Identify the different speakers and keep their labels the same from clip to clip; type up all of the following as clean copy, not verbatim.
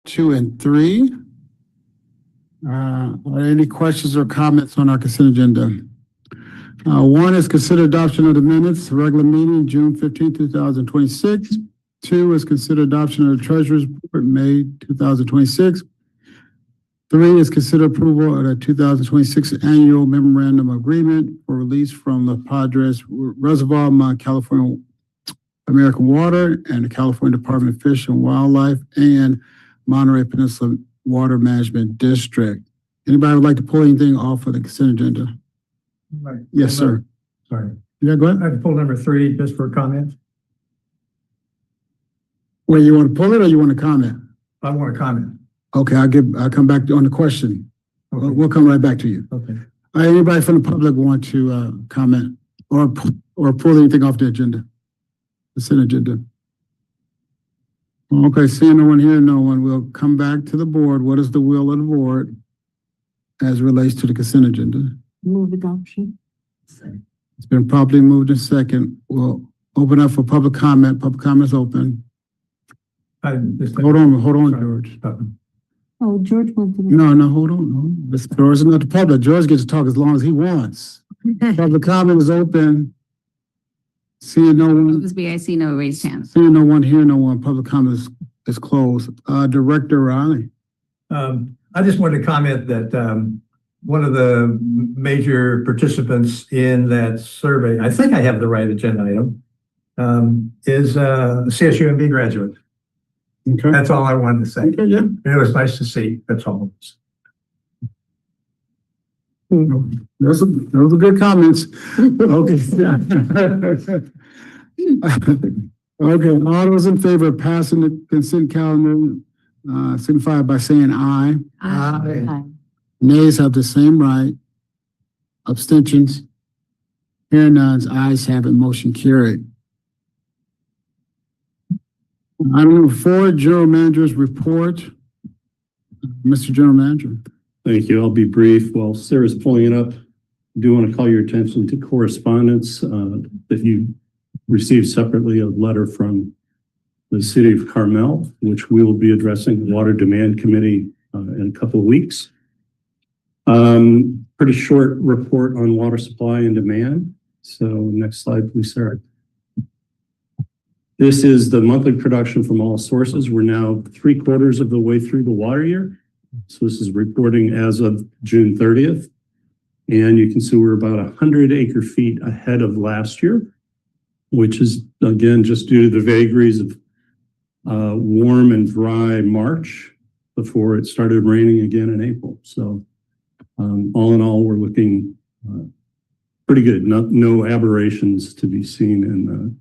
Speaker 1: 2 and 3. Are there any questions or comments on our consent agenda? 1 is consider adoption of the minutes, regular meeting, June 15, 2026. 2 is consider adoption of the treasurer's report, May 2026. 3 is consider approval of the 2026 annual memorandum agreement for release from the Padres Reservoir, Mount California American Water, and the California Department of Fish and Wildlife, and Monterey Peninsula Water Management District. Anybody would like to pull anything off of the consent agenda?
Speaker 2: Right.
Speaker 1: Yes, sir.
Speaker 2: Sorry.
Speaker 1: Yeah, go ahead.
Speaker 2: I have to pull number 3 just for comment.
Speaker 1: Well, you want to pull it or you want to comment?
Speaker 2: I want to comment.
Speaker 1: Okay, I'll come back on the question.
Speaker 2: Okay.
Speaker 1: We'll come right back to you.
Speaker 2: Okay.
Speaker 1: Anybody from the public want to comment or pull anything off the agenda? Consent agenda. Okay, seeing no one here, no one. We'll come back to the board. What is the will of the board as it relates to the consent agenda?
Speaker 3: Move adoption.
Speaker 1: It's been properly moved in second. We'll open up for public comment. Public comment is open. Hold on, George.
Speaker 3: Oh, George wants to.
Speaker 1: No, hold on. George is not the public. George gets to talk as long as he wants. Public comment is open. Seeing no one.
Speaker 4: I see no raised hands.
Speaker 1: Seeing no one, hearing no one, public comment is closed. Director Riley.
Speaker 2: I just wanted to comment that one of the major participants in that survey, I think I have the right agenda item, is a CSUMB graduate.
Speaker 1: Okay.
Speaker 2: That's all I wanted to say.
Speaker 1: Okay, yeah.
Speaker 2: It was nice to see. That's all.
Speaker 1: Those are good comments. Okay. Okay, all those in favor of passing the consent calendar, signify by saying aye.
Speaker 3: Aye.
Speaker 1: Nays have the same right. Abstentions? Hearing none, ayes have it, motion carried. Item number 4, General Manager's report. Mr. General Manager.
Speaker 5: Thank you. I'll be brief. While Sarah's pulling it up, I do want to call your attention to correspondence that you received separately, a letter from the City of Carmel, which we will be addressing the Water Demand Committee in a couple of weeks. Pretty short report on water supply and demand. So next slide, please, Sarah. This is the monthly production from all sources. We're now 3/4 of the way through the water year. So this is reporting as of June 30th. And you can see we're about 100 acre feet ahead of last year, which is, again, just due to the vagaries of warm and dry March before it started raining again in April. So all in all, we're looking pretty good. No aberrations to be seen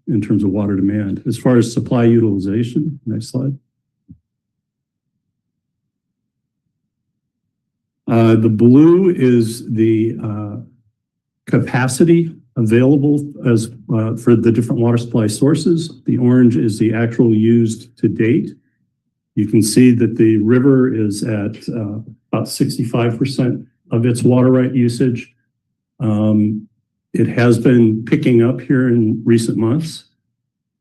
Speaker 5: in terms of water demand. As far as supply utilization, next slide. The blue is the capacity available as for the different water supply sources. The orange is the actual used to date. You can see that the river is at about 65% of its water right usage. It has been picking up here in recent months.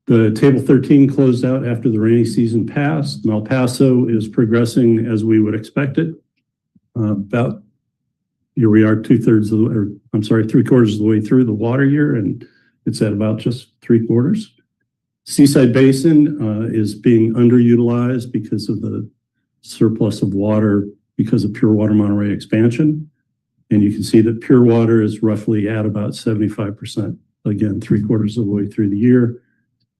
Speaker 5: The table 13 closed out after the rainy season passed. El Paso is progressing as we would expect it. About here we are 3/4 of the way through the water year, and it's at about just 3/4. Seaside Basin is being underutilized because of the surplus of water because of Pure Water Monterey expansion. And you can see that pure water is roughly at about 75%, again, 3/4 of the way through the year.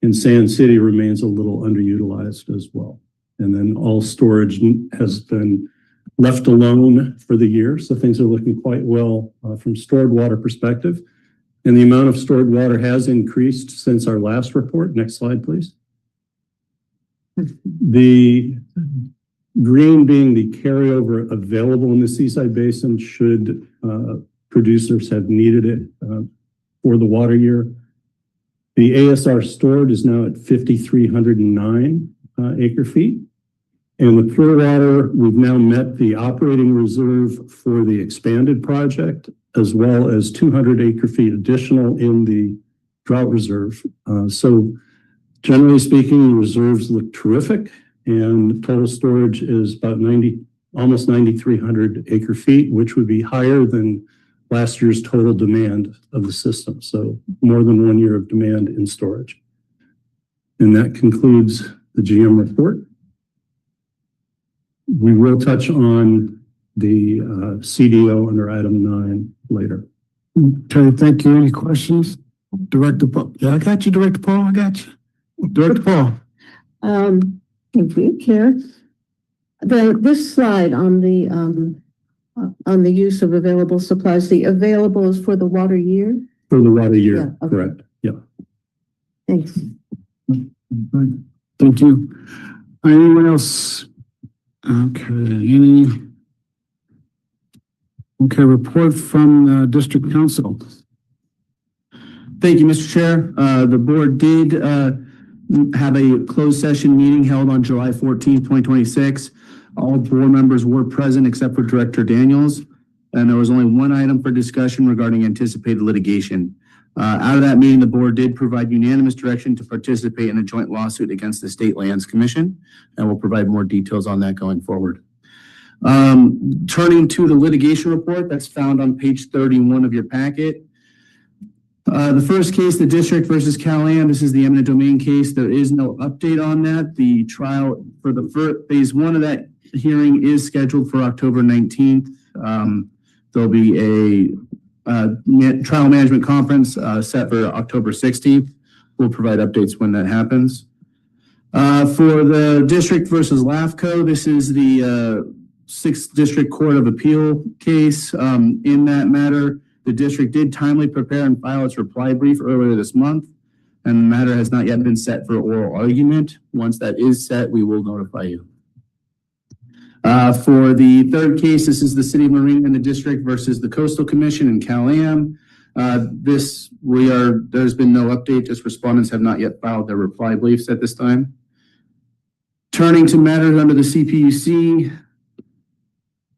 Speaker 5: And Sand City remains a little underutilized as well. And then all storage has been left alone for the year. So things are looking quite well from stored water perspective. And the amount of stored water has increased since our last report. Next slide, please. The green being the carryover available in the Seaside Basin should producers have needed it for the water year. The ASR stored is now at 5,309 acre feet. And with pure water, we've now met the operating reserve for the expanded project, as well as 200 acre feet additional in the drought reserve. So generally speaking, reserves look terrific. and total storage is about almost 9,300 acre feet, which would be higher than last year's total demand of the system. So more than 1 year of demand in storage. And that concludes the GM report. We will touch on the CDO under item 9 later.
Speaker 1: Okay, thank you. Any questions? Director Paul? Yeah, I got you, Director Paul. I got you. Director Paul.
Speaker 3: Thank you, Chair. This slide on the use of available supplies, the available is for the water year?
Speaker 5: For the water year,
Speaker 3: Yeah, okay.
Speaker 5: correct. Yeah.
Speaker 3: Thanks.
Speaker 1: Thank you. Anyone else? Okay, report from the district council.
Speaker 4: Thank you, Mr. Chair. The board did have a closed session meeting held on July 14th, 2026. All board members were present except for Director Daniels, and there was only one item for discussion regarding anticipated litigation. Out of that meeting, the board did provide unanimous direction to participate in a joint lawsuit against the State Lands Commission, and we'll provide more details on that going forward. Turning to the litigation report that's found on page 31 of your packet. The first case, the district versus Cal-Am, this is the eminent domain case. There is no update on that. The trial for the phase 1 of that hearing is scheduled for October 19th. There'll be a trial management conference set for October 16th. We'll provide updates when that happens. For the district versus LAFCO, this is the 6th District Court of Appeal case. In that matter, the district did timely prepare and file its reply brief earlier this month, and the matter has not yet been set for oral argument. Once that is set, we will notify you. For the third case, this is the City of Marina and the district versus the Coastal Commission and Cal-Am. There's been no update, as respondents have not yet filed their reply briefs at this time. Turning to matters under the CPUC,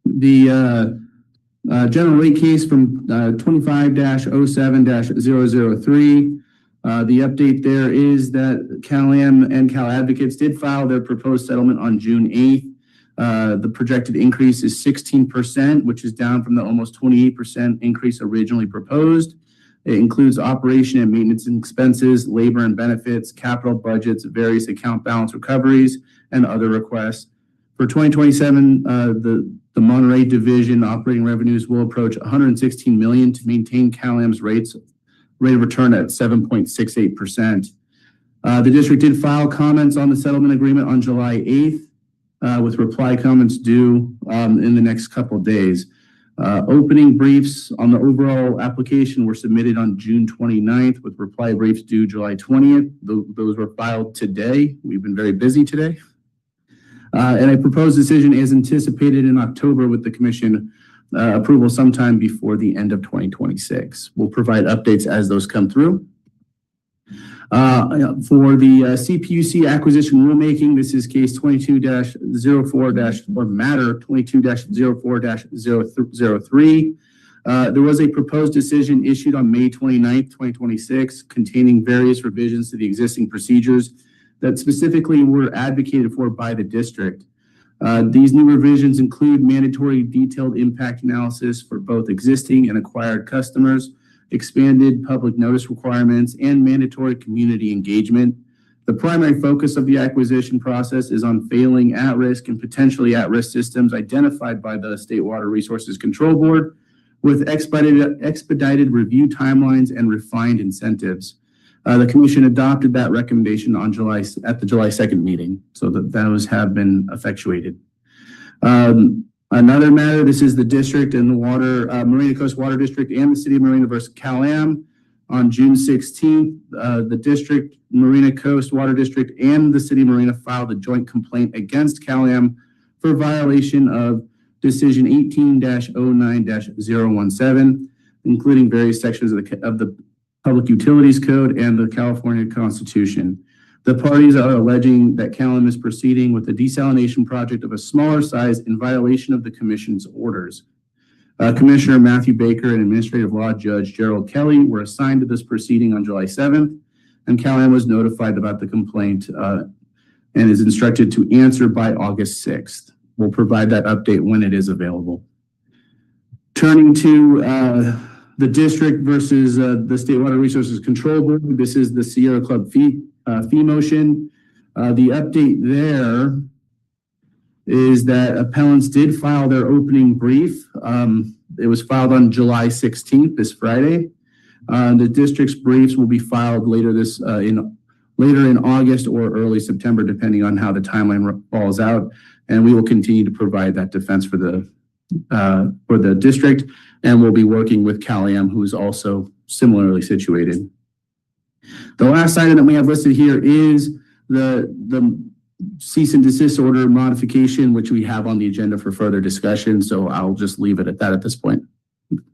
Speaker 4: the general rate case from 25-07-003. The update there is that Cal-Am and Cal Advocates did file their proposed settlement on June 8th. The projected increase is 16%, which is down from the almost 28% increase originally proposed. It includes operation and maintenance expenses, labor and benefits, capital budgets, various account balance recoveries, and other requests. For 2027, the Monterey Division operating revenues will approach $116 million to maintain Cal-Am's rate of return at 7.68%. The district did file comments on the settlement agreement on July 8th, with reply comments due in the next couple of days. Opening briefs on the overall application were submitted on June 29th, with reply briefs due July 20th. Those were filed today. We've been very busy today. And a proposed decision is anticipated in October with the commission approval sometime before the end of 2026. We'll provide updates as those come through. For the CPUC acquisition rulemaking, this is case 22-04- or matter 22-04-003. There was a proposed decision issued on May 29th, 2026, containing various revisions to the existing procedures that specifically were advocated for by the district. These new revisions include mandatory detailed impact analysis for both existing and acquired customers, expanded public notice requirements, and mandatory community engagement. The primary focus of the acquisition process is on failing at-risk and potentially at-risk systems identified by the State Water Resources Control Board, with expedited review timelines and refined incentives. The commission adopted that recommendation at the July 2nd meeting, so that those have been effectuated. Another matter, this is the district and the Marina Coast Water District and the City of Marina versus Cal-Am. On June 16th, the district, Marina Coast Water District, and the City of Marina filed a joint complaint against Cal-Am for violation of Decision 18-09-017, including various sections of the Public Utilities Code and the California Constitution. The parties are alleging that Cal-Am is proceeding with a desalination project of a smaller size in violation of the commission's orders. Commissioner Matthew Baker and Administrative Law Judge Gerald Kelly were assigned to this proceeding on July 7th, and Cal-Am was notified about the complaint and is instructed to answer by August 6th. We'll provide that update when it is available. Turning to the district versus the State Water Resources Control Board, this is the Sierra Club fee motion. The update there is that appellants did file their opening brief. It was filed on July 16th, this Friday. The district's briefs will be filed later in August or early September, depending on how the timeline falls out. And we will continue to provide that defense for the district. And we'll be working with Cal-Am, who is also similarly situated. The last item that we have listed here is the cease and desist order modification, which we have on the agenda for further discussion. So I'll just leave it at that at this point.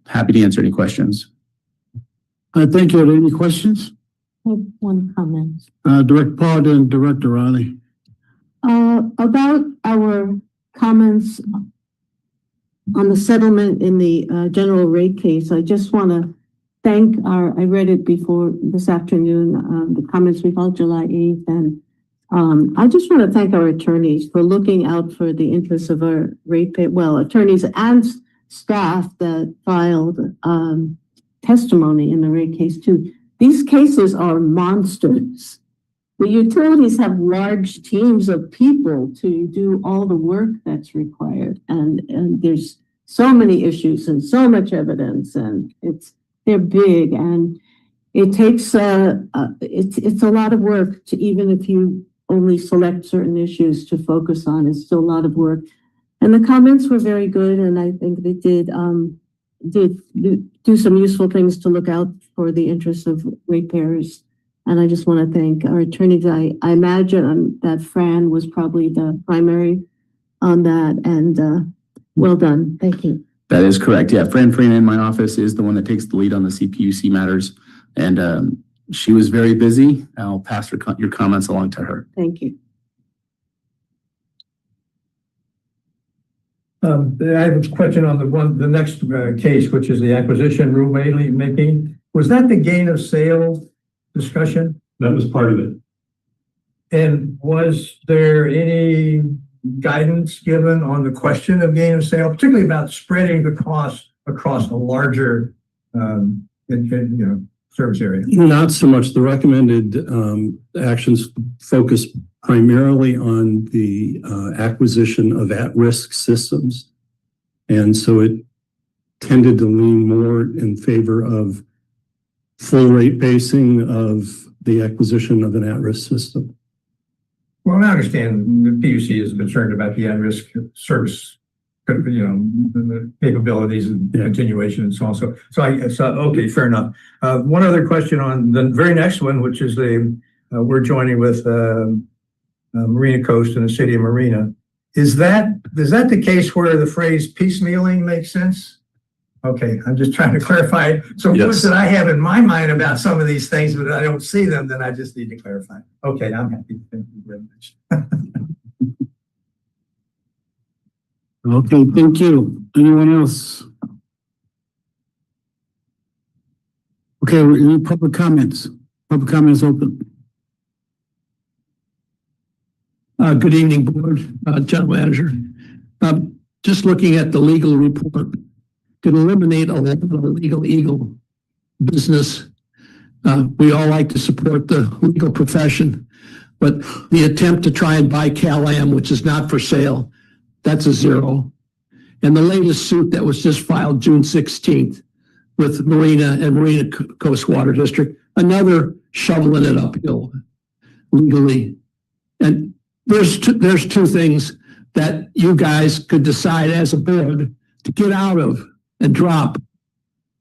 Speaker 4: Happy to answer any questions.
Speaker 1: Thank you. Are there any questions?
Speaker 3: I have one comment.
Speaker 1: Director Paul, then Director Riley.
Speaker 3: About our comments on the settlement in the general rate case, I just want to thank I read it before this afternoon, the comments we filed July 8th, and I just want to thank our attorneys for looking out for the interests of our attorneys and staff that filed testimony in the rate case too. These cases are monsters. The utilities have large teams of people to do all the work that's required, and there's so many issues and so much evidence, and they're big, and it takes it's a lot of work to, even if you only select certain issues to focus on, it's still a lot of work. And the comments were very good, and I think they did do some useful things to look out for the interests of ratepayers. And I just want to thank our attorneys. I imagine that Fran was probably the primary on that, and well done. Thank you.
Speaker 4: That is correct. Yeah, Fran in my office is the one that takes the lead on the CPUC matters, and she was very busy. I'll pass your comments along to her.
Speaker 3: Thank you.
Speaker 2: I have a question on the next case, which is the acquisition rulemaking. Was that the gain of sale discussion?
Speaker 5: That was part of it.
Speaker 2: And was there any guidance given on the question of gain of sale, particularly about spreading the cost across a larger, service area?
Speaker 5: Not so much. The recommended actions focus primarily on the acquisition of at-risk systems. And so it tended to lean more in favor of full rate basing of the acquisition of an at-risk system.
Speaker 2: Well, I understand the PUC is concerned about the at-risk service, the capabilities and continuation and so on. So okay, fair enough. One other question on the very next one, which is we're joining with Marina Coast and the city of Marina. Is that the case where the phrase piecemealing makes sense? Okay, I'm just trying to clarify. So yes. That I have in my mind about some of these things, but I don't see them, then I just need to clarify. Okay, I'm happy. Thank you very much.
Speaker 1: Okay, thank you. Anyone else? Okay, any public comments? Public comments open.
Speaker 6: Good evening, board, general manager. Just looking at the legal report, could eliminate a lot of the legal eagle business. We all like to support the legal profession, but the attempt to try and buy Cal-Am, which is not for sale, that's a zero. And the latest suit that was just filed June 16th with Marina and Marina Coast Water District, another shoveling it uphill legally. And there's two things that you guys could decide as a board to get out of and drop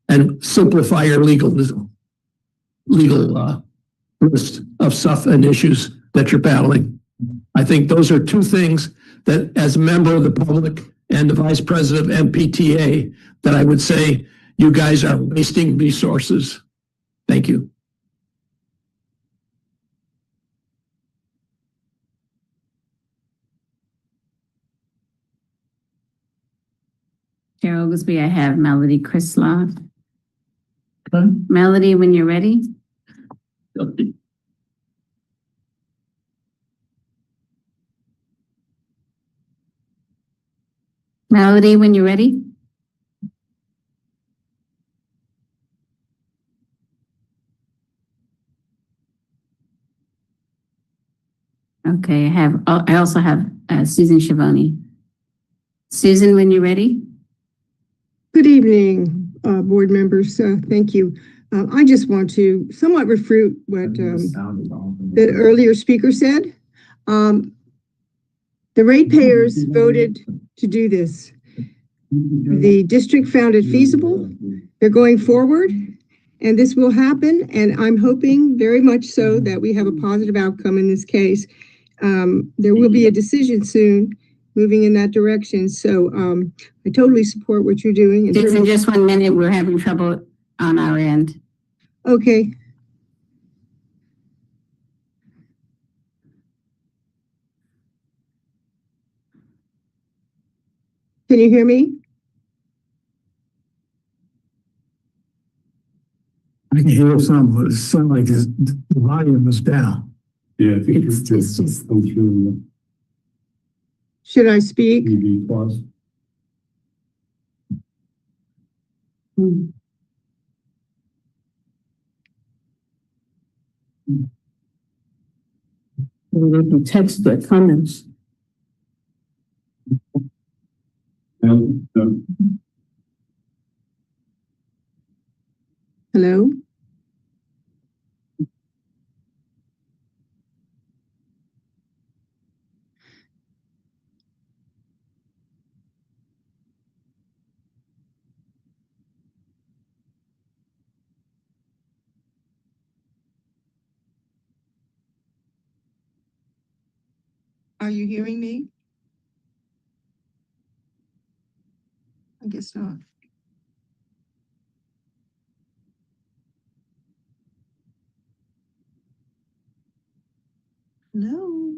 Speaker 6: and simplify your legal list of stuff and issues that you're battling. I think those are two things that, as a member of the public and the vice president of MPTA, that I would say you guys are wasting resources. Thank you.
Speaker 7: Chair Oglesby, I have Melody Krislov.
Speaker 2: Okay.
Speaker 7: Melody, when you're ready. Melody, when you're ready. Okay, I also have Susan Schiavone. Susan, when you're ready.
Speaker 8: Good evening, board members. Thank you. I just want to somewhat refute what the earlier speaker said. The ratepayers voted to do this. The district found it feasible. They're going forward, and this will happen. And I'm hoping very much so that we have a positive outcome in this case. There will be a decision soon moving in that direction. So I totally support what you're doing.
Speaker 7: Susan, just 1 minute. We're having trouble on our end.
Speaker 8: Okay. Can you hear me?
Speaker 6: I can hear some, but it sounds like the volume is down.
Speaker 5: Yeah, I think
Speaker 7: It's just-
Speaker 5: go through
Speaker 8: Should I speak?
Speaker 5: EV plus.
Speaker 3: They can text the comments.
Speaker 8: Hello? Are you hearing me? I guess not. No.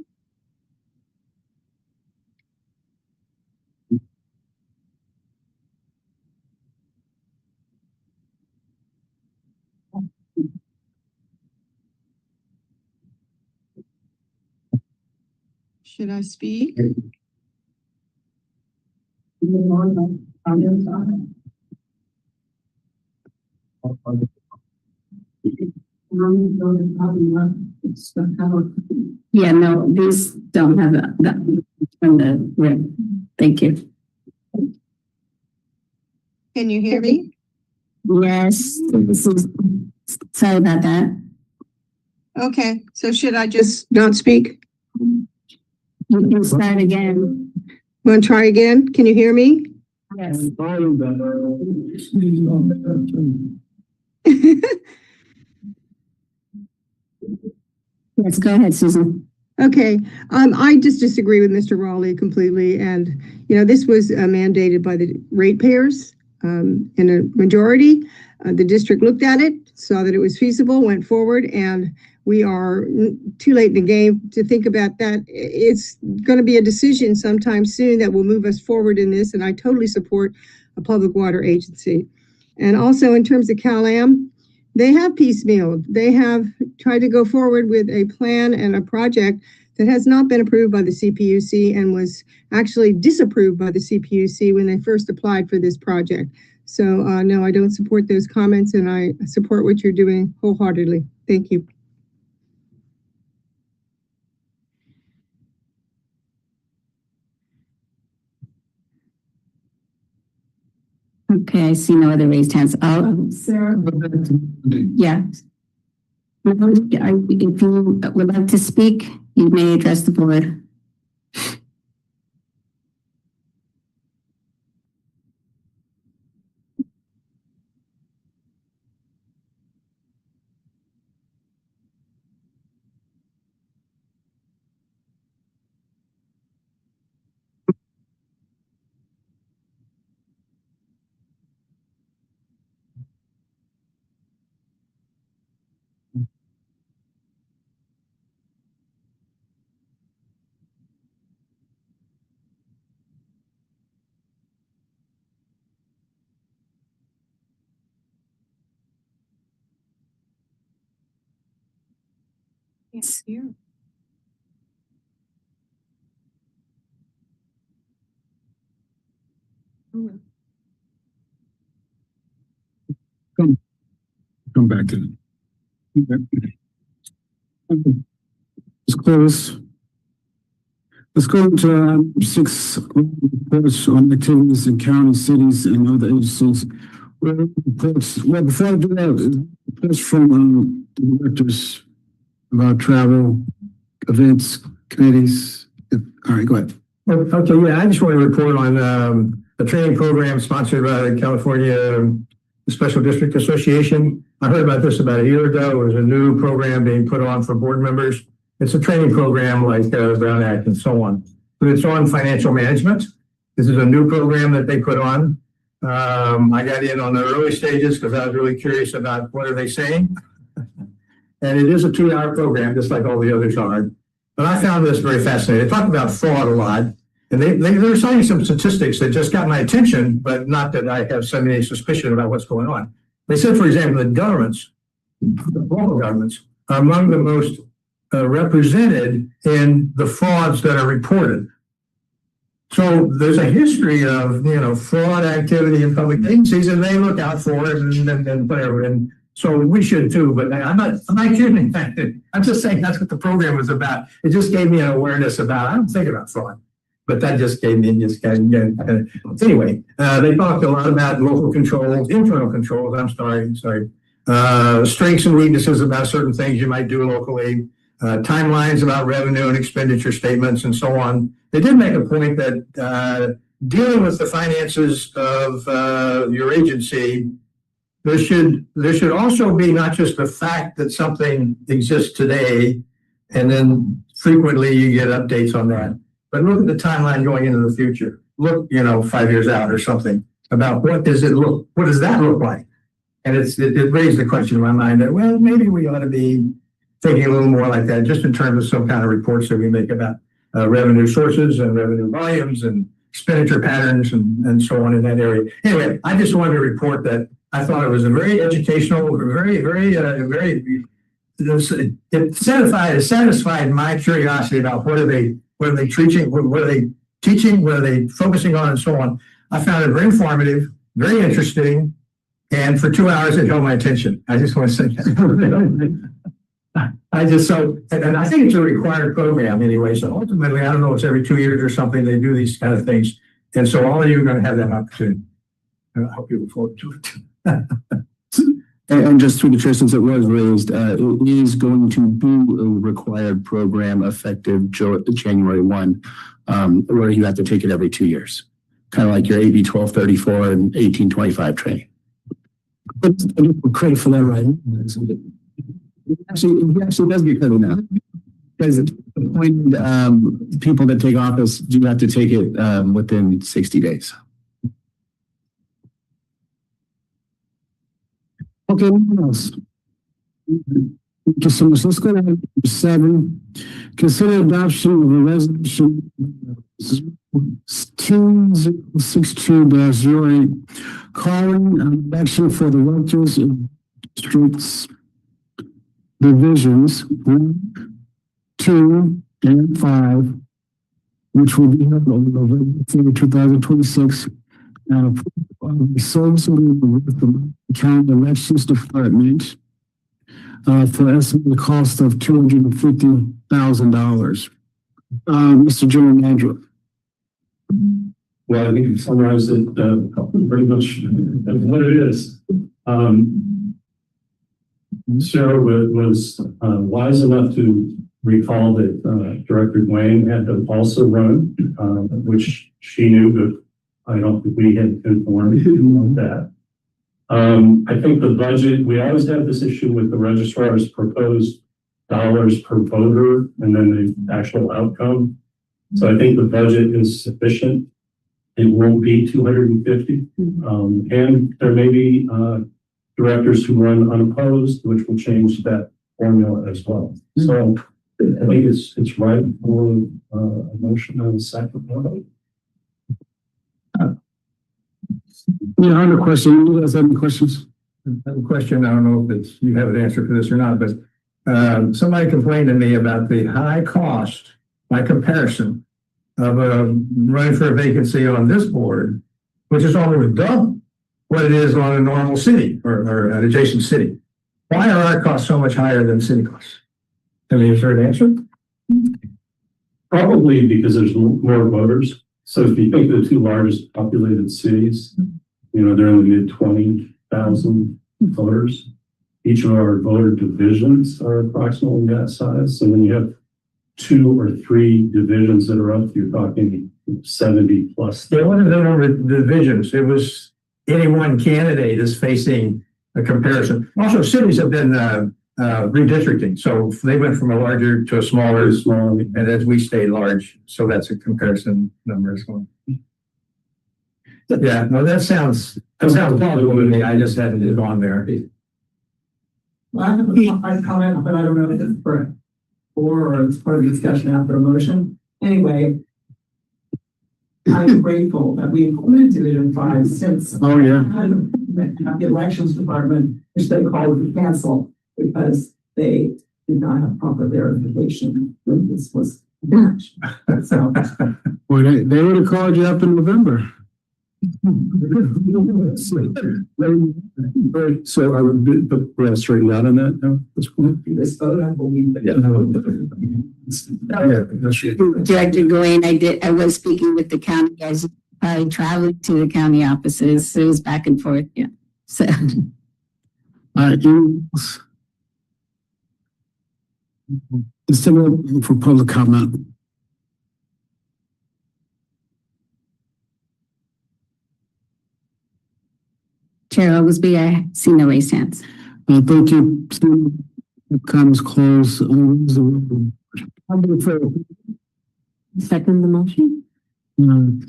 Speaker 8: Should I speak?
Speaker 7: Yeah, no, these don't have that from the rim. Thank you.
Speaker 8: Can you hear me?
Speaker 7: Yes, sorry about that.
Speaker 8: Okay, so should I just not speak?
Speaker 7: You can start again.
Speaker 8: Want to try again? Can you hear me?
Speaker 7: Yes. Yes, go ahead, Susan.
Speaker 8: Okay, I just disagree with Mr. Raleigh completely. And, you know, this was mandated by the ratepayers in a majority. The district looked at it, saw that it was feasible, went forward, and we are too late in the game to think about that. It's going to be a decision sometime soon that will move us forward in this, and I totally support a public water agency. And also in terms of Cal-Am, they have piecemealed. They have tried to go forward with a plan and a project that has not been approved by the CPUC and was actually disapproved by the CPUC when they first applied for this project. So no, I don't support those comments, and I support what you're doing wholeheartedly. Thank you.
Speaker 7: Okay, I see no other raised hands. Sarah? Yeah. If you would like to speak, you may address the board.
Speaker 8: Yes, here.
Speaker 1: Come back to it. Let's close. Let's go to 6 reports on activities in counties, cities, and other agencies. Reports. Well, before I do that, reports from directors about travel, events, committees. All right, go ahead.
Speaker 2: Okay, yeah, I just want to report on a training program sponsored by the California Special District Association. I heard about this about a year ago. It was a new program being put on for board members. It's a training program like Brown Act and so on, but it's on financial management. This is a new program that they put on. I got in on the early stages because I was really curious about what are they saying. And it is a 2-hour program, just like all the others are. But I found this very fascinating. They talk about fraud a lot, and they're citing some statistics that just got my attention, but not that I have some any suspicion about what's going on. They said, for example, that governments, the global governments, are among the most represented in the frauds that are reported. So there's a history of, fraud activity in public agencies, and they look out for it and whatever. And so we should too, but I'm not kidding. I'm just saying that's what the program was about. It just gave me an awareness about, I don't think about fraud, but that just gave me, anyway, they talked a lot about local controls, internal controls, strengths and weaknesses about certain things you might do locally, timelines about revenue and expenditure statements and so on. They did make a point that dealing with the finances of your agency, there should also be not just the fact that something exists today, and then frequently you get updates on that, but look at the timeline going into the future. Look, 5 years out or something about what does that look like? And it raised the question in my mind that, well, maybe we ought to be thinking a little more like that, just in terms of some kind of reports that we make about revenue sources and revenue volumes and expenditure patterns and so on in that area. Anyway, I just wanted to report that I thought it was a very educational, it satisfied my curiosity about what are they teaching, what are they focusing on, and so on. I found it very informative, very interesting, and for 2 hours it held my attention. I just want to say that. and I think it's a required program anyway. So ultimately, I don't know, it's every 2 years or something they do these kind of things, and so all of you are going to have that opportunity. I hope you look forward to it.
Speaker 4: And just through the chair, since it was raised, it is going to be a required program effective January 1, where you have to take it every 2 years, kind of like your AB 1234 and 1825 training.
Speaker 1: Credit for that, right?
Speaker 4: He actually does get credit now. Because appointed people that take office do have to take it within 60 days.
Speaker 1: Okay, what else? Thank you so much. Let's go to number 7. Consider adoption of a resolution 2062-08 calling an election for the rectors of districts divisions 1, 2, and 5, which will be held on November 3, 2026. And approval of the service agreement with the County Elections Department for an estimated cost of $250,000. Mr. General Manager.
Speaker 5: Well, I think you summarized it pretty much what it is. Sarah was wise enough to recall that Director Dwayne had to also run, which she knew, but I don't think we had informed of that. I think the budget, we always have this issue with the registrar's proposed dollars per voter and then the actual outcome. So I think the budget is sufficient. It won't be 250. And there may be directors who run unopposed, which will change that formula as well. So I think it's right for a motion on the second one.
Speaker 1: Yeah, I have a question. You guys have any questions?
Speaker 2: I have a question. I don't know if you have an answer for this or not, but somebody complained to me about the high cost by comparison of running for a vacancy on this board which is almost double what it is on a normal city or an adjacent city. Why are our costs so much higher than city costs? Have you heard an answer?
Speaker 5: Probably because there's more voters. So if you think of the two largest populated cities, they're in the mid 20,000 voters. Each of our voter divisions are approximately that size. So when you have 2 or 3 divisions that are up, you're talking 70 plus.
Speaker 2: There wasn't a number of divisions. It was any one candidate is facing a comparison. Also, cities have been redistricting. So they went from a larger to a smaller, and as we stay large. So that's a comparison number as well. Yeah, no, that sounds plausible to me. I just hadn't gone there.
Speaker 9: I have a comment, but I don't know if it's for or it's part of the discussion after a motion. Anyway, I'm grateful that we implemented Division 5 since
Speaker 1: Oh, yeah.
Speaker 9: the elections department, which they called to cancel because they did not have proper verification when this was launched. So
Speaker 1: Well, they would have called you after November.
Speaker 5: So I would we're gonna straighten out on that now. This point.
Speaker 9: this vote, I believe that.
Speaker 7: Director Goyne, I was speaking with the county, I was probably traveling to the county offices, so it was back and forth, yeah. So,
Speaker 1: Anyone else? It's still open for public comment.
Speaker 7: Chair Oglesby, I see no raised hands.
Speaker 1: Thank you. Comments closed.
Speaker 3: Second the motion?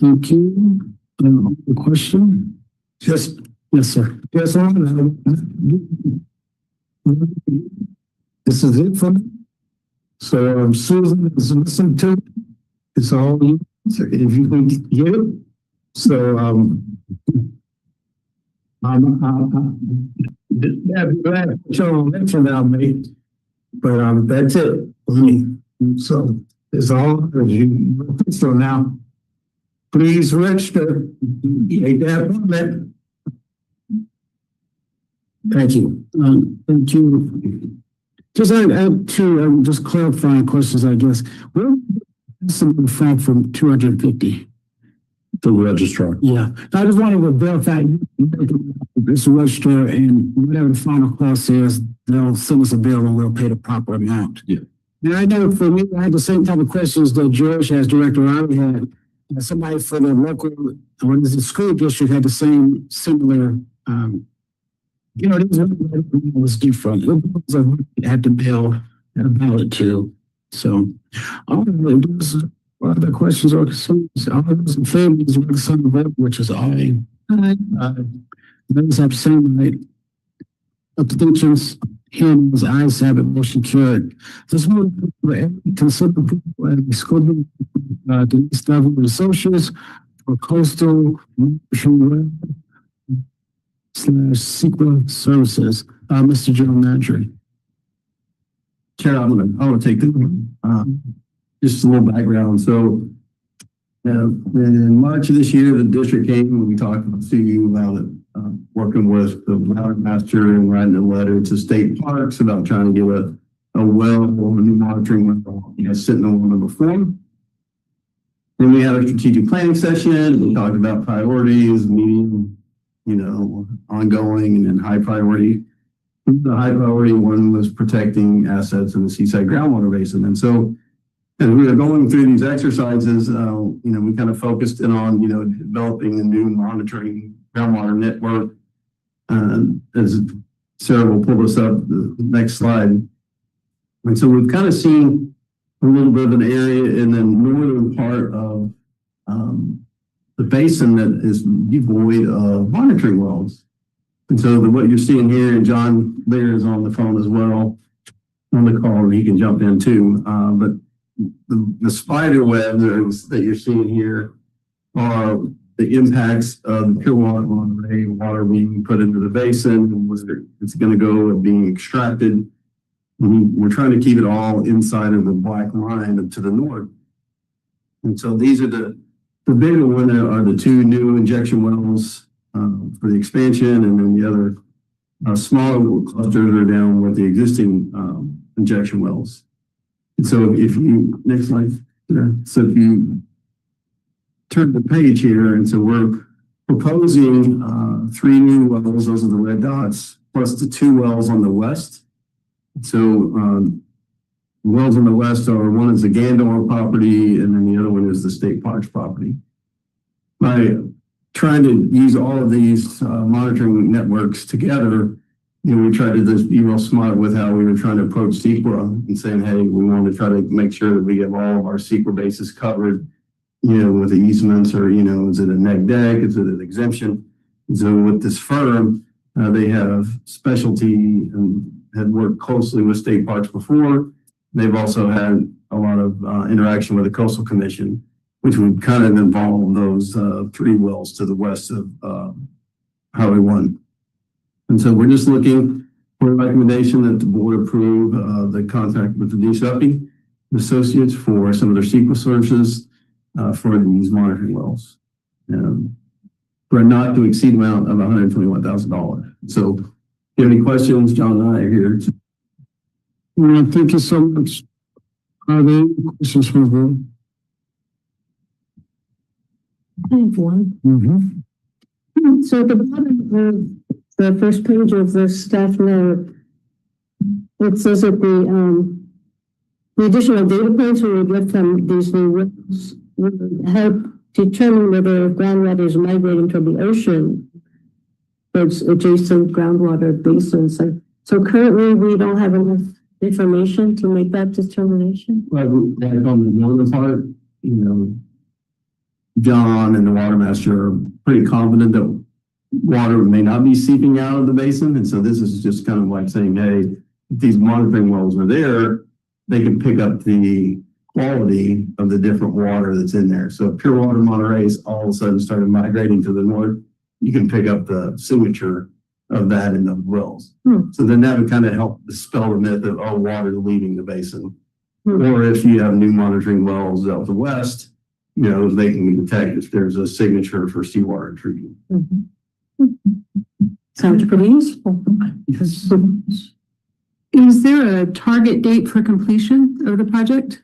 Speaker 1: Thank you. The question? Yes, sir. Yes, this is it for me. So Susan is listening to it. It's all you. If you can get it. So show mention that I made, but that's it for me. So it's all as you. So now, please register. Make that permit. Thank you. Thank you. Just I have two just clarifying questions, I guess. Where some from 250?
Speaker 5: The registrar.
Speaker 1: Yeah, I just wanted to verify this register and whatever the final cost is, they'll send us a bill and we'll pay the proper amount.
Speaker 5: Yeah.
Speaker 1: And I know for me, I had the same type of questions that George as Director Riley had. Somebody for the local, what is the school district had the same similar, this was different. It had the bill about it too. So, what other questions or concerns? All those in favor, please raise the sign of vote, which is aye. Those abstaining, right? Abstentions, hearing as ayes have it, motion carried. This one, consider school Denise Devil Associates for coastal /SQL services. Mr. General Manager.
Speaker 4: Chair, I'm gonna take this one. Just a little background. So, in March of this year, the district came and we talked to you about it, working with the water master and writing a letter to state parks about trying to get a new monitoring well, sitting on one of the form. Then we had a strategic planning session. We talked about priorities, medium, ongoing, and then high priority. The high priority one was protecting assets in the Seaside groundwater basin. And so, as we were going through these exercises, we kind of focused in on, developing a new monitoring groundwater network. As Sarah will pull this up, the next slide. And so we've kind of seen a little bit of an area in the northern part of the basin that is devoid of monitoring wells. And so what you're seeing here, and John Lear is on the phone as well, on the call, and he can jump in too. But the spider web that you're seeing here are the impacts of pure water Monterey water being put into the basin, and where it's going to go and being extracted. We're trying to keep it all inside of the black line to the north. And so these are the
Speaker 10: The bigger one are the two new injection wells for the expansion, and then the other smaller clusters are down with the existing injection wells. And so if you, next slide, so if you turn the page here, and so we're proposing 3 new wells, those are the red dots, plus the 2 wells on the west. So wells on the west are, one is the Gandor property, and then the other one is the state parks property. By trying to use all of these monitoring networks together, you know, we tried to just be real smart with how we were trying to approach CEQA and saying, hey, we want to try to make sure that we have all of our CEQA bases covered, you know, with the easements, or, you know, is it a neg deck, is it an exemption? And so with this firm, they have specialty and had worked closely with state parks before. They've also had a lot of interaction with the Coastal Commission, which would kind of involve those 3 wells to the west of Highway 1. And so we're just looking for a recommendation that the board approve the contract with the Dusuppy Associates for some of their CEQA services for these monitoring wells. For a not to exceed amount of $121,000. So if you have any questions, John and I are here.
Speaker 1: Thank you so much. Are there any questions from the board?
Speaker 3: I have one. So at the bottom of the first page of the staff note, it says that the additional data points we would get from these new wells would help determine whether groundwater is migrating toward the ocean, towards adjacent groundwater basins. So currently we don't have enough information to make that determination.
Speaker 10: Like on the northern part, you know, John and the water master are pretty confident that water may not be seeping out of the basin. And so this is just kind of like saying, hey, if these monitoring wells are there, they can pick up the quality of the different water that's in there. So if Pure Water Monterey's all of a sudden started migrating to the north, you can pick up the signature of that in the wells. So then that would kind of help dispel the myth of, oh, water leaving the basin. Or if you have new monitoring wells out the west, you know, they can detect if there's a signature for seawater treatment.
Speaker 3: Sounds pretty useful.
Speaker 11: Is there a target date for completion of the project?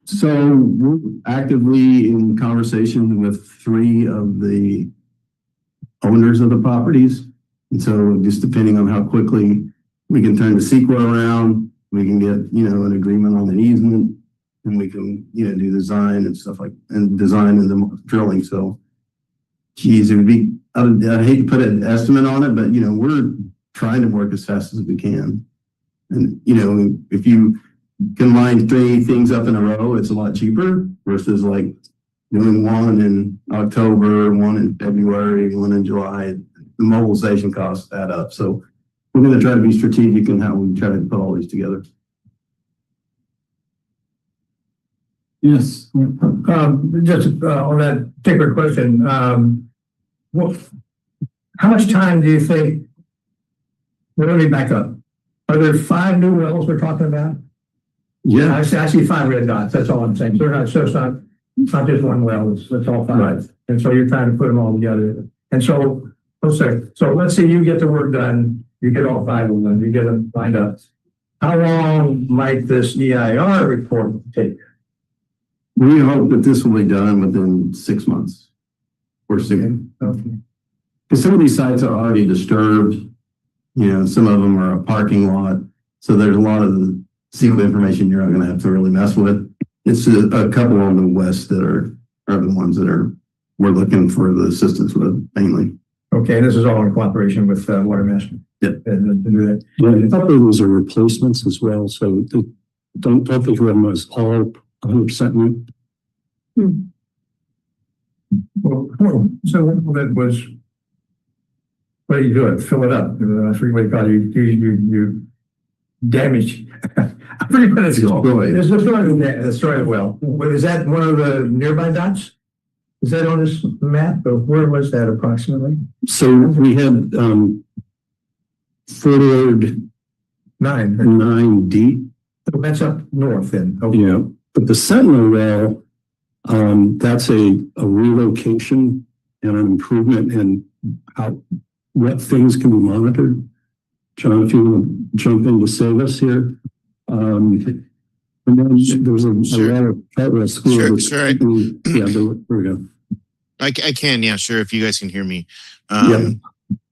Speaker 10: So we're actively in conversation with 3 of the owners of the properties. And so just depending on how quickly we can turn the CEQA around, we can get, you know, an agreement on an easement, and we can, you know, do design and stuff like, and design and the drilling. So, geez, it would be, I hate to put an estimate on it, but, you know, we're trying to work as fast as we can. And, you know, if you can line 3 things up in a row, it's a lot cheaper versus like doing one in October, one in February, one in July. The mobilization costs add up. So we're going to try to be strategic in how we try to put all these together.
Speaker 1: Yes.
Speaker 2: Just on that particular question, well, how much time do you think? Well, let me back up. Are there 5 new wells we're talking about?
Speaker 10: Yeah.
Speaker 2: I see 5 red dots. That's all I'm saying. So it's not just one well. It's all 5.
Speaker 10: Right.
Speaker 2: And so you're trying to put them all together. And so, so let's say you get the work done. You get all 5 of them. You get them lined up. How long might this EIR report take?
Speaker 10: We hope that this will be done within 6 months or soon.
Speaker 2: Okay.
Speaker 10: Because some of these sites are already disturbed. You know, some of them are a parking lot. So there's a lot of the CEQA information you're not going to have to really mess with. It's a couple on the west that are the ones that we're looking for the assistance with mainly.
Speaker 2: Okay, and this is all in cooperation with Water Master.
Speaker 10: Yep.
Speaker 2: And to do that.
Speaker 5: Yeah, I thought there was a replacements as well, so don't think of them as all 100% new.
Speaker 2: Well, so that was, what do you do? Fill it up. I forget what you call it. You damage. I forget what it's called. It's destroy the well. Is that one of the nearby dots? Is that on this map? Or where was that approximately?
Speaker 5: So we had forward
Speaker 2: 9.
Speaker 5: 9D.
Speaker 2: So that's up north then. Okay.
Speaker 5: Yeah, but the Sentinel well That's a relocation and an improvement in what things can be monitored. John, if you want to jump in to save us here. And then there was a lot of federal schools.
Speaker 12: Sure.
Speaker 5: Yeah, there we go.
Speaker 12: I can, yeah, sure. If you guys can hear me.
Speaker 5: Yeah.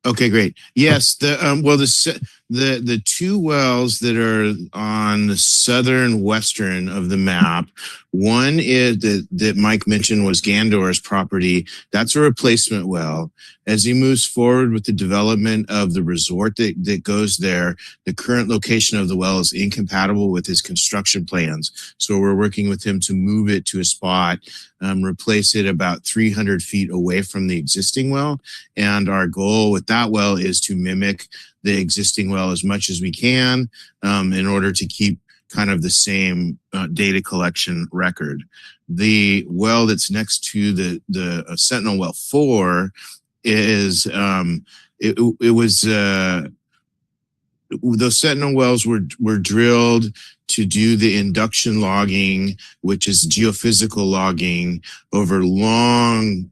Speaker 12: Okay, great. Yes, the two wells that are on the southern western of the map, one is that Mike mentioned was Gandor's property. That's a replacement well. As he moves forward with the development of the resort that goes there, the current location of the well is incompatible with his construction plans. So we're working with him to move it to a spot, replace it about 300 feet away from the existing well. And our goal with that well is to mimic the existing well as much as we can in order to keep kind of the same data collection record. The well that's next to the Sentinel Well 4 is those Sentinel wells were drilled to do the induction logging, which is geophysical logging over long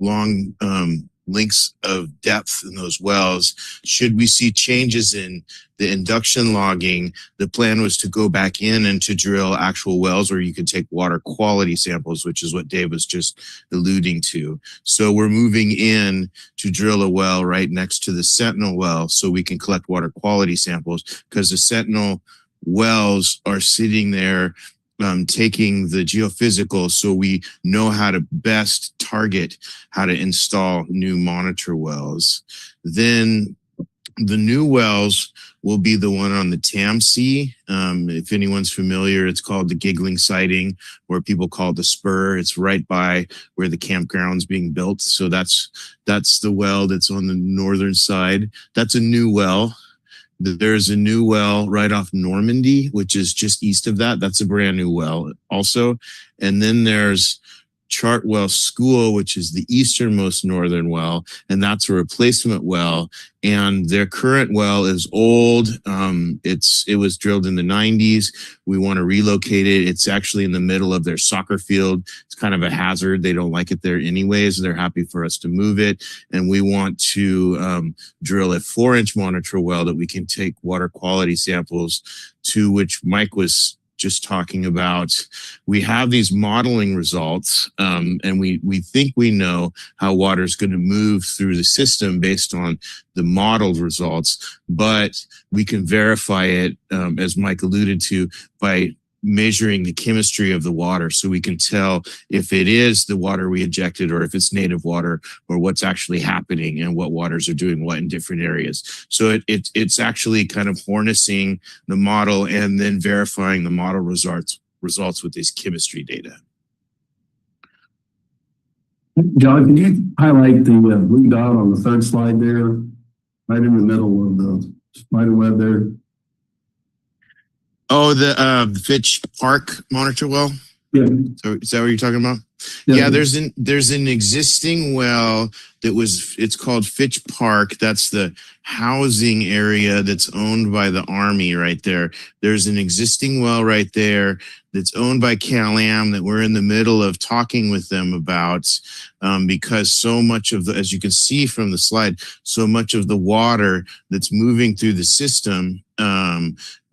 Speaker 12: lengths of depth in those wells. Should we see changes in the induction logging, the plan was to go back in and to drill actual wells where you could take water quality samples, which is what Dave was just alluding to. So we're moving in to drill a well right next to the Sentinel well so we can collect water quality samples, because the Sentinel wells are sitting there taking the geophysical, so we know how to best target how to install new monitor wells. Then the new wells will be the one on the Tamsea. If anyone's familiar, it's called the Giggling Sighting, or people call it the Spur. It's right by where the campground's being built. So that's the well that's on the northern side. That's a new well. There's a new well right off Normandy, which is just east of that. That's a brand new well also. And then there's Chartwell School, which is the easternmost northern well, and that's a replacement well. And their current well is old. It was drilled in the 90s. We want to relocate it. It's actually in the middle of their soccer field. It's kind of a hazard. They don't like it there anyways. They're happy for us to move it. And we want to drill a 4-inch monitor well that we can take water quality samples to, which Mike was just talking about. We have these modeling results, and we think we know how water is going to move through the system based on the modeled results, but we can verify it, as Mike alluded to, by measuring the chemistry of the water, so we can tell if it is the water we injected or if it's native water, or what's actually happening and what waters are doing what in different areas. So it's actually kind of harnessing the model and then verifying the model results with this chemistry data.
Speaker 10: John, can you highlight the blue dot on the third slide there, right in the middle of the spider web there?
Speaker 12: Oh, the Fitch Park monitor well?
Speaker 10: Yeah.
Speaker 12: So is that what you're talking about? Yeah, there's an existing well it's called Fitch Park. That's the housing area that's owned by the Army right there. There's an existing well right there that's owned by Cal-Am that we're in the middle of talking with them about, because so much of as you can see from the slide, so much of the water that's moving through the system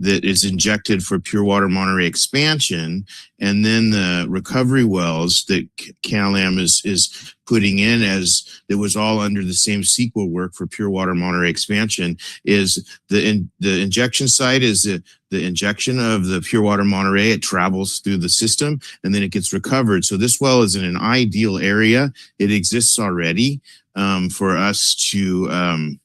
Speaker 12: that is injected for Pure Water Monterey expansion, and then the recovery wells that Cal-Am is putting in, as it was all under the same SQL work for Pure Water Monterey expansion, is the injection site is the injection of the Pure Water Monterey. It travels through the system and then it gets recovered. So this well is in an ideal area. It exists already for us to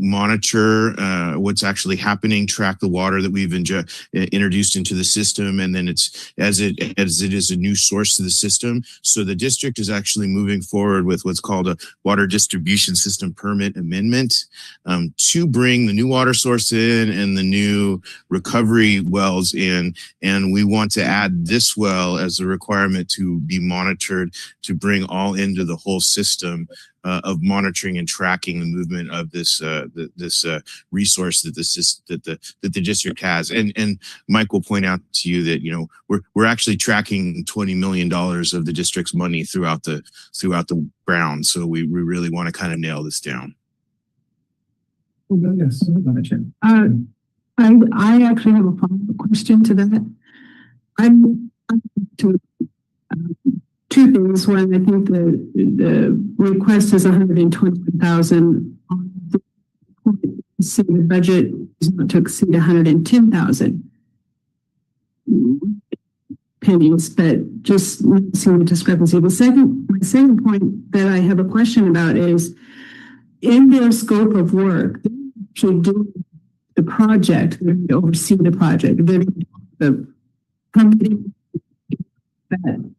Speaker 12: monitor what's actually happening, track the water that we've introduced into the system, and then it's as it is a new source to the system. So the district is actually moving forward with what's called a water distribution system permit amendment to bring the new water source in and the new recovery wells in, and we want to add this well as a requirement to be monitored to bring all into the whole system. of monitoring and tracking the movement of this resource that the district has. And Mike will point out to you that, you know, we're actually tracking $20 million of the district's money throughout the ground. So we really want to kind of nail this down.
Speaker 2: Yes.
Speaker 11: I actually have a follow-up question to that. I'm to two things. One, I think the request is 120,000. So the budget is not to exceed 110,000 pennies, but just seeing the discrepancy. My second point that I have a question about is in their scope of work, they actually do the project, they oversee the project, the company that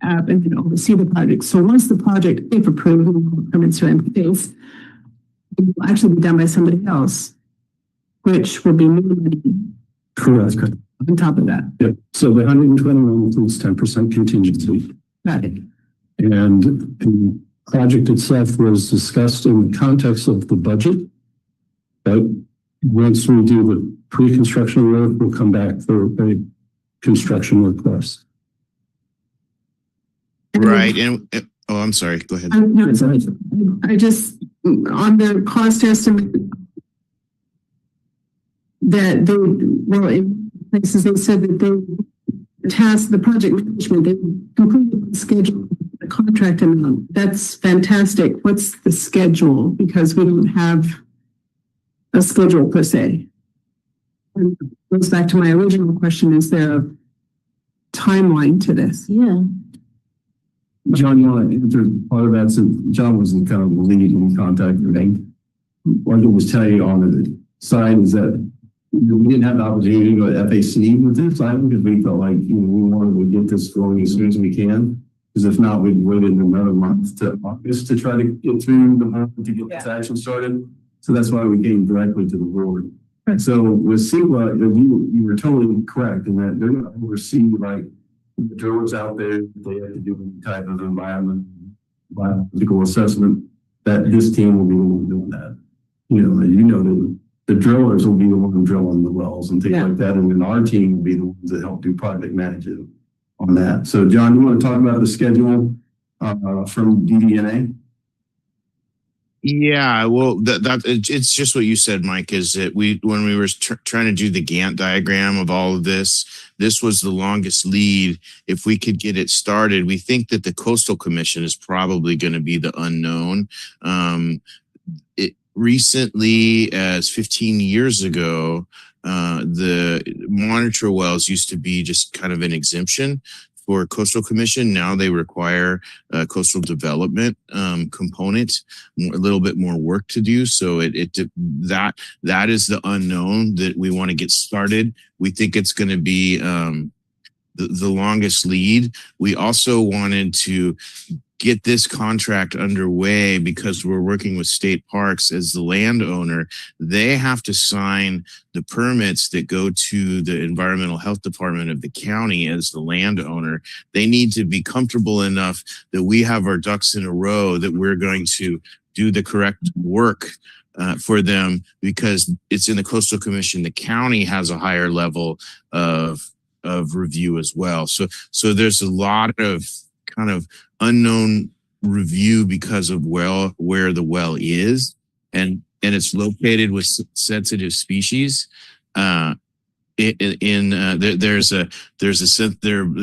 Speaker 11: up and then oversee the project. So once the project, if approved, permits are in place, it will actually be done by somebody else, which will be more money
Speaker 5: Correct.
Speaker 11: on top of that.
Speaker 5: Yep. So the 121 includes 10% contingency.
Speaker 11: Got it.
Speaker 5: And the project itself was discussed in the context of the budget. But once we do the pre-construction work, we'll come back for a construction request.
Speaker 12: Right. And oh, I'm sorry. Go ahead.
Speaker 11: No, it's all right. I just, on the cost estimate, that they, well, in places they said that the project management, they completely scheduled the contract amount. That's fantastic. What's the schedule? Because we don't have a schedule per se. And it goes back to my original question, is there a timeline to this?
Speaker 3: Yeah.
Speaker 10: John, you want to answer part of that? So John was in kind of the lead in contact with me. What I was telling you on the side is that we didn't have the opportunity to go to FAC with this side because we felt like we wanted to get this going as soon as we can. Because if not, we'd waited another month to August to try to get through the month to get this action started. So that's why we came directly to the board. Right. So with SEQA, you were totally correct in that they're going to oversee like the drillers out there. They have to do any type of biological assessment. That this team will be the one doing that. The drillers will be the one drilling the wells and things like that, and then our team will be the ones that help do project management on that. So, John, you want to talk about the schedule from DDNA?
Speaker 12: Yeah, well, it's just what you said, Mike, is that when we were trying to do the Gantt diagram of all of this was the longest lead. If we could get it started, we think that the Coastal Commission is probably going to be the unknown. Recently, as 15 years ago, the monitor wells used to be just kind of an exemption for Coastal Commission. Now they require a coastal development component, a little bit more work to do. So that is the unknown that we want to get started. We think it's going to be the longest lead. We also wanted to get this contract underway because we're working with state parks as the landowner. They have to sign the permits that go to the environmental health department of the county as the landowner. They need to be comfortable enough that we have our ducks in a row, that we're going to do the correct work for them, because it's in the Coastal Commission. The county has a higher level of review as well. So there's a lot of kind of unknown review because of where the well is, and it's located with sensitive species. There are a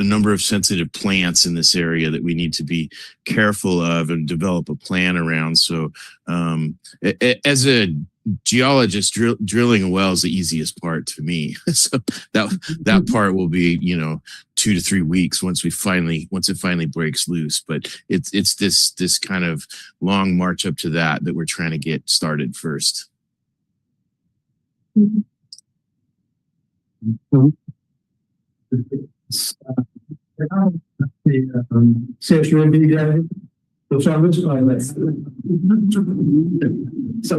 Speaker 12: number of sensitive plants in this area that we need to be careful of and develop a plan around. So as a geologist, drilling a well is the easiest part to me. So that part will be 2 to 3 weeks once it finally breaks loose. But it's this kind of long march up to that we're trying to get started first.
Speaker 6: So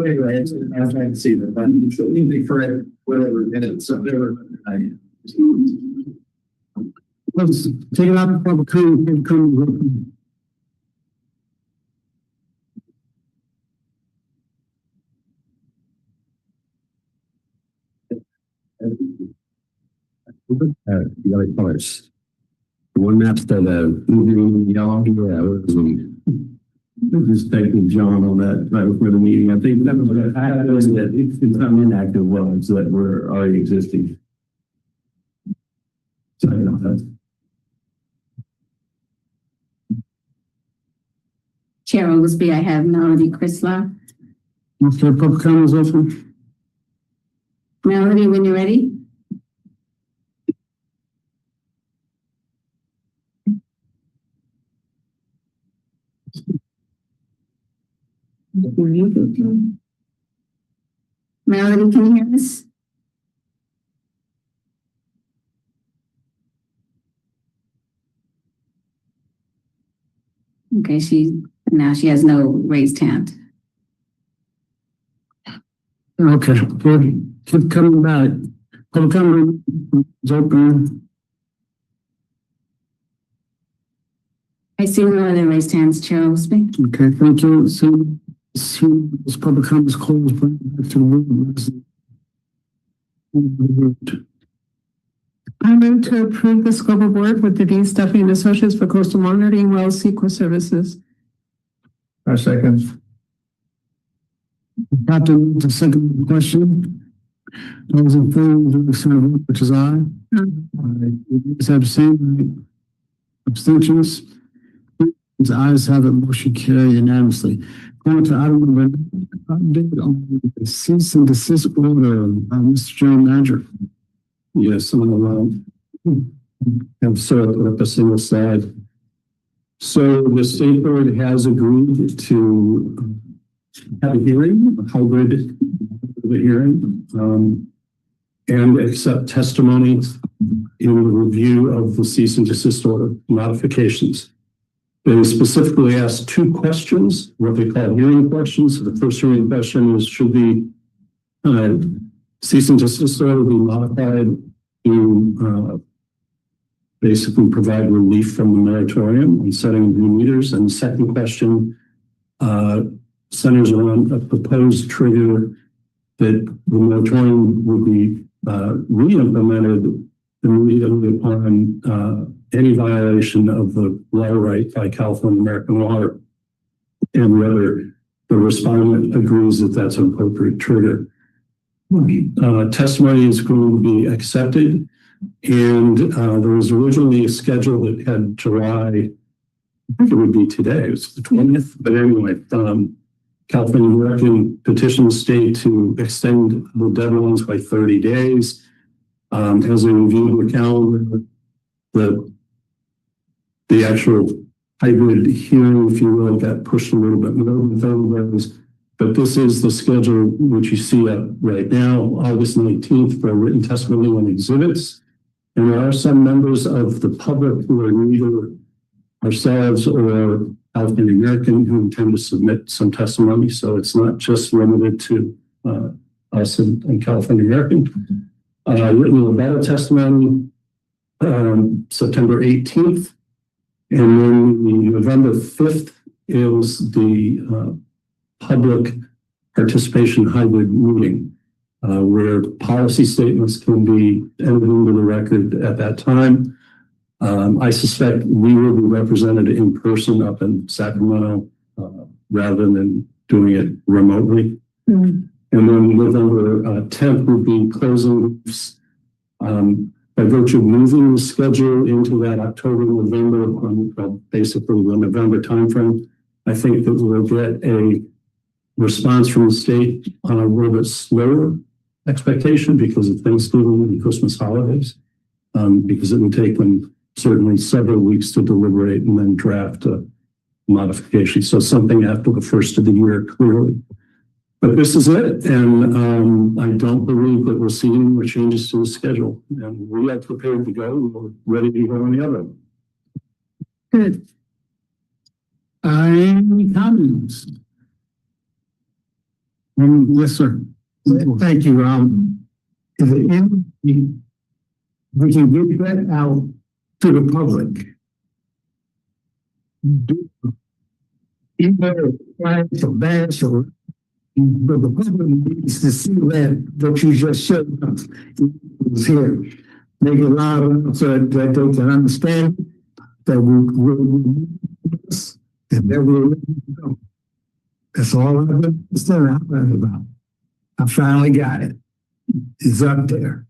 Speaker 6: anyway, I was trying to see that, but easy for it, whatever minutes, so there were.
Speaker 1: Let's take it out from the crew.
Speaker 10: The other colors. The one map's the green, yellow, yeah, what was it? Just thanking John on that right before the meeting. I think that it's not inactive wells that were already existing. So,
Speaker 7: Chair Oglesby, I have Melody Crisler.
Speaker 1: Okay, public comment is open.
Speaker 7: Melody, when you're ready. Melody, can you hear us? Okay, now she has no raised hand.
Speaker 1: Okay, good. Keep coming back. Public comment is open.
Speaker 7: I see no other raised hands, Chair Oglesby.
Speaker 1: Okay, thank you. So, this public comment is closed. Bring it back to the room.
Speaker 11: I move to approve the scope of work with the Dean Stuffy and Associates for coastal monitoring well CEQA services.
Speaker 2: Our second.
Speaker 1: Captain, the second question. Those in favor, which is aye. Please abstain. Abstentions. The ayes have it, motion carried unanimously. Going to item number 9, update on the cease and desist order, Mr. General Manager.
Speaker 5: Yes, I'm gonna have Sarah put up a single slide. So the state board has agreed to have a hearing, a hybrid hearing, and accept testimony in the review of the cease and desist order modifications. They specifically asked 2 questions, what they call hearing questions. The first hearing question is, should the cease and desist order be modified to basically provide relief from the moratorium on setting new meters? And the second question centers around a proposed trigger that the moratorium would be re-implemented immediately upon any violation of the water right by California American Water, and whether the respondent agrees that that's an appropriate trigger. Testimony is going to be accepted, and there was originally a schedule that had July, I think it would be today, it was the 20th, but anyway, California American petitioned the state to extend the deadlines by 30 days. As they reviewed the calendar, the actual hybrid hearing, if you will, got pushed a little bit more than 30 days. But this is the schedule which you see right now, August 19th, for written testimony on exhibits. And there are some members of the public who are neither ourselves or California American who intend to submit some testimony. So it's not just limited to us and California American. Written about testimony September 18th. And then the November 5th is the public participation hybrid meeting, where policy statements can be entered into the record at that time. I suspect we will be represented in person up in Sacramento rather than doing it remotely. Mm-hmm. And then November 10th will be closing. By virtue of moving the schedule into that October, November, basically the November timeframe, I think that we'll get a response from the state on a little bit slower expectation because of Thanksgiving and Christmas holidays, because it would take them certainly several weeks to deliberate and then draft a modification. So something after the first of the year, clearly. But this is it, and I don't believe that we're seeing any more changes to the schedule. And we are prepared to go. We're ready to go on the other.
Speaker 11: Good.
Speaker 1: Any comments? Yes, sir.
Speaker 6: Thank you. Is it in we can get that out to the public? Either clients or banks or but the public needs to see that you just showed us is here.
Speaker 1: make it loud enough so that they can understand that and that we're go. That's all I've been saying about. I finally got it. It's up there.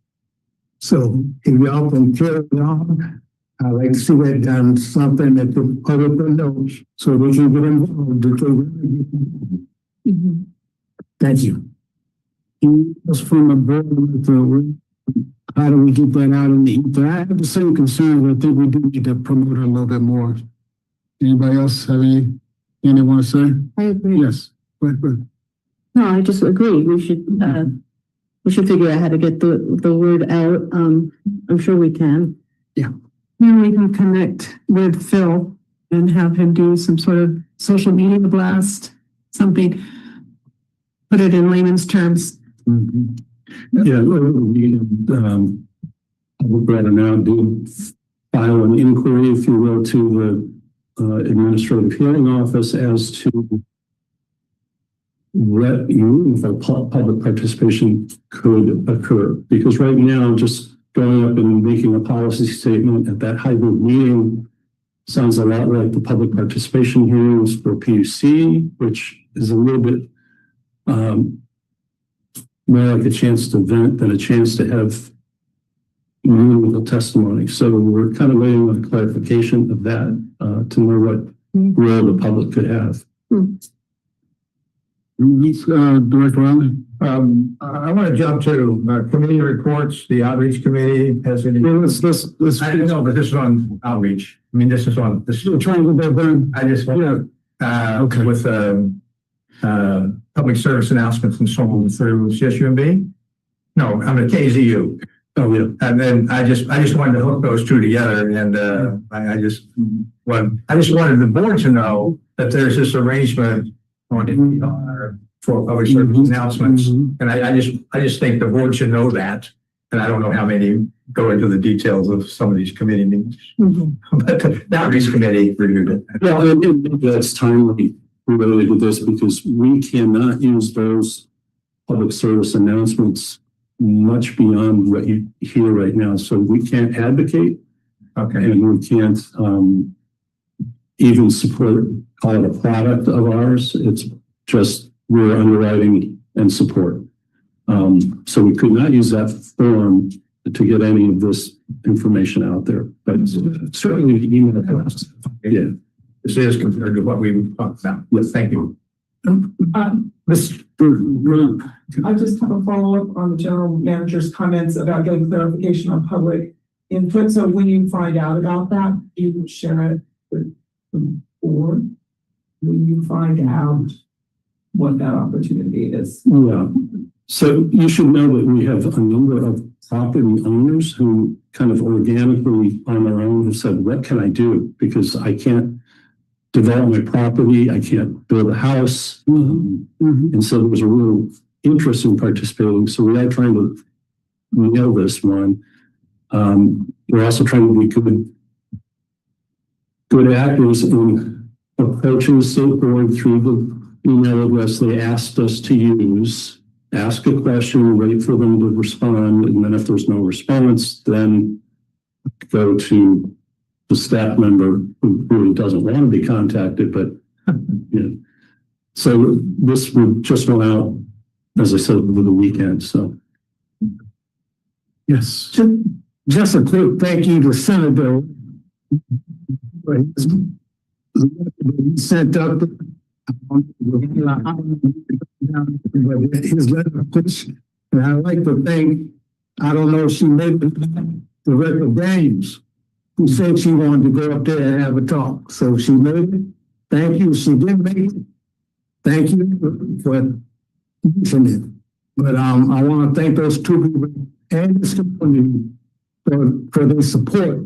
Speaker 1: So if y'all can carry it on, I'd like to see that done, something that the other knows, so they can get involved. That they really get involved. Thank you. Just from a board, how do we get that out in the ether? I have the same concerns. I think we do need to promote it a little bit more. Anybody else have anything they want to say?
Speaker 3: I agree.
Speaker 1: Yes. Go ahead.
Speaker 3: No, I just agree. We should figure out how to get the word out. I'm sure we can.
Speaker 11: Maybe we can connect with Phil and have him do some sort of social media blast, something. Put it in layman's terms.
Speaker 5: Yeah, we'd rather now do file an inquiry, if you will, to the administrative hearing office as to what meaningful public participation could occur. Because right now, just going up and making a policy statement at that hybrid meeting sounds a lot like the public participation hearings for PUC, which is a little bit more like a chance to vent than a chance to have meaningful testimony. So we're kind of waiting on clarification of that to know what role the public could have.
Speaker 1: Director Riley?
Speaker 2: I want to jump to committee reports. The outreach committee has any.
Speaker 1: Let's
Speaker 2: I don't know, but this is on outreach. I mean, this is on this.
Speaker 1: we're trying to get that done.
Speaker 2: I just want
Speaker 1: Okay.
Speaker 2: with public service announcements and so on through CSUMB. No, I'm at KZU.
Speaker 5: Oh, yeah.
Speaker 2: And then I just wanted to hook those two together, and I just wanted the board to know that there's this arrangement on NPR for public service announcements, and I just think the board should know that. And I don't know how many go into the details of some of these committee meetings, but the outreach committee reviewed it.
Speaker 5: Well, and that's timely related to this because we cannot use those public service announcements much beyond what you hear right now. So we can't advocate, and we can't even support, call it a product of ours. It's just we're underwriting and support. So we could not use that form to get any of this information out there, but certainly the email us. Yeah.
Speaker 2: This is compared to what we talked about. Yes, thank you.
Speaker 9: I just have a follow-up on the general manager's comments about getting clarification on public input. So when you find out about that, you would share it with the board. When you find out what that opportunity is.
Speaker 5: Yeah. So you should know that we have a number of property owners who kind of organically on their own have said, what can I do? Because I can't develop my property. I can't build a house. And so there was a real interest in participating. So we are trying to nail this one. We're also trying to be good actors in approaching the state board through the email address they asked us to use, ask a question, wait for them to respond. And then if there's no response, then go to the staff member who really doesn't want to be contacted, but you know. So this would just went out, as I said, over the weekend. So
Speaker 1: Yes. Just a quick thank you to Senator. He sent up his letter push, and I like to thank, I don't know if she made it, Director Daniels, who said she wanted to go up there and have a talk. So she made it. Thank you. She didn't make it. Thank you for mentioning it. But I want to thank those two people and this community for their support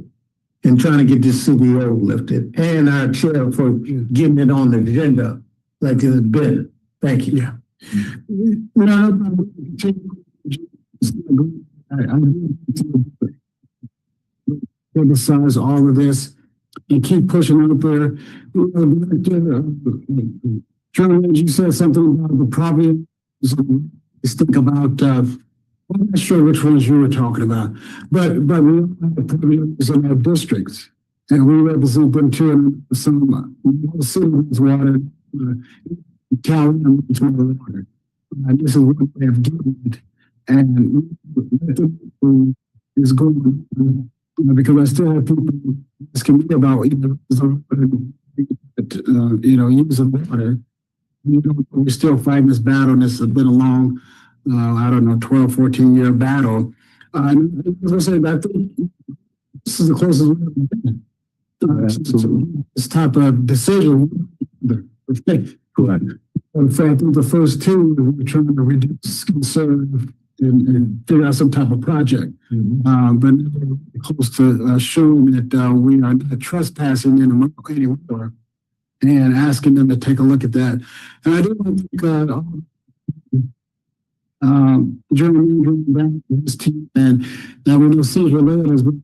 Speaker 1: in trying to get this CDO lifted, and our chair for getting it on the agenda like it's been. Thank you. Yeah. Emphasize all of this and keep pushing up there. Charlie, you said something about the property. Just think about I'm not sure which ones you were talking about, but we represent in our districts, and we represent them too in some cities water, Cali and water. And this is what they have given it, and is going because I still have people asking me about using water. We're still fighting this battle, and it's been a long, 12, 14-year battle. As I said, I think this is the closest we've ever been. This type of decision. Correct. In fact, the first two, we were trying to reduce concern and figure out some type of project. But close to showing that we are not trespassing anymore and asking them to take a look at that. And I do want to thank Jeremy and his team, and we know Cesar Leonard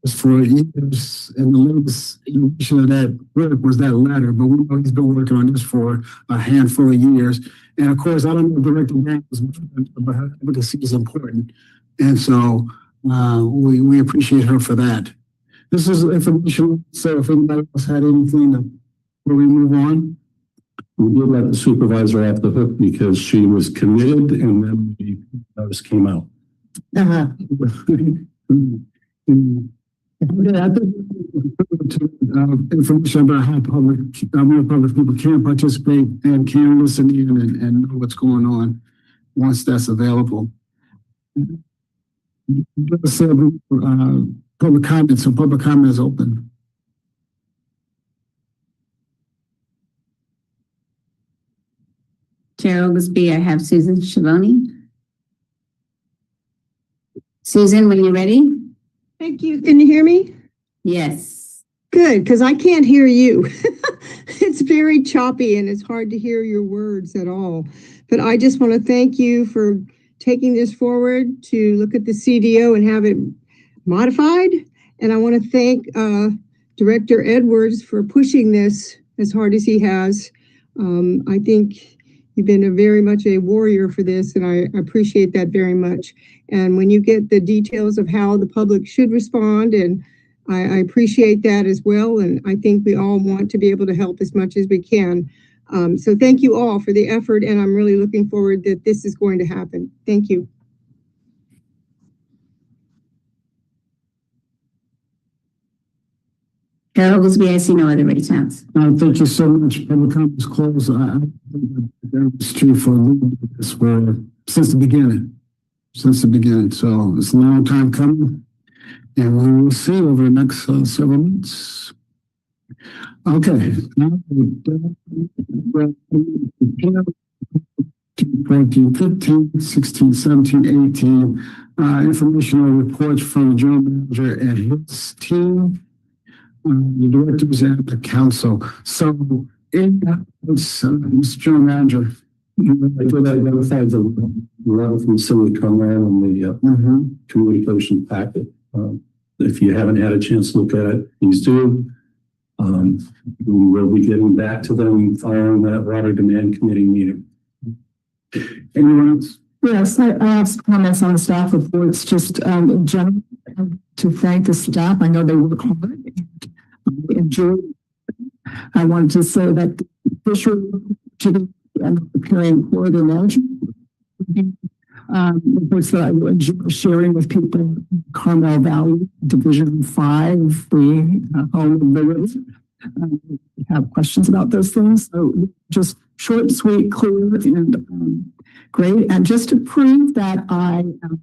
Speaker 1: for years, and the latest iteration of that work was that letter, but we know he's been working on this for a handful of years. And of course, I don't know if Director Daniels, but advocacy is important. And so we appreciate her for that. This is information, so if anybody else had anything before we move on.
Speaker 5: We did let the supervisor off the hook because she was committed and then the notice came out.
Speaker 1: Yeah, I think information about how public people can participate and can listen in and know what's going on once that's available. Public comments, so public comment is open.
Speaker 7: Chair Oglesby, I have Susan Schiavone. Susan, when you're ready?
Speaker 8: Thank you. Can you hear me?
Speaker 7: Yes.
Speaker 8: Good, because I can't hear you. It's very choppy and it's hard to hear your words at all. But I just want to thank you for taking this forward to look at the CDO and have it modified. And I want to thank Director Edwards for pushing this as hard as he has. I think you've been very much a warrior for this, and I appreciate that very much. And when you get the details of how the public should respond, and I appreciate that as well. And I think we all want to be able to help as much as we can. So thank you all for the effort, and I'm really looking forward that this is going to happen. Thank you.
Speaker 7: Chair Oglesby, I see no other raised hands.
Speaker 1: Thank you so much. Public comment is closed. I think that was true for this since the beginning. So it's a long time coming, and we will see over the next several months. Okay. 14, 15, 16, 17, 18. Informational reports from the general manager and his team. The directors and the council. So, Mr. General Manager,
Speaker 5: I did identify the letter from Senator Conrad and the communication packet. If you haven't had a chance to look at it, please do. We'll be getting back to them following that water demand committee meeting.
Speaker 1: Anyone else?
Speaker 11: Yes, I have some comments on the staff reports, just in general, to thank the staff. I know they work hard. I enjoy. I wanted to say that the fishery and preparing for the management reports that I will enjoy sharing with people. Carmel Valley, Division 5, the home of the river. Have questions about those things. So just short, sweet, clear, and great. And just to prove that I am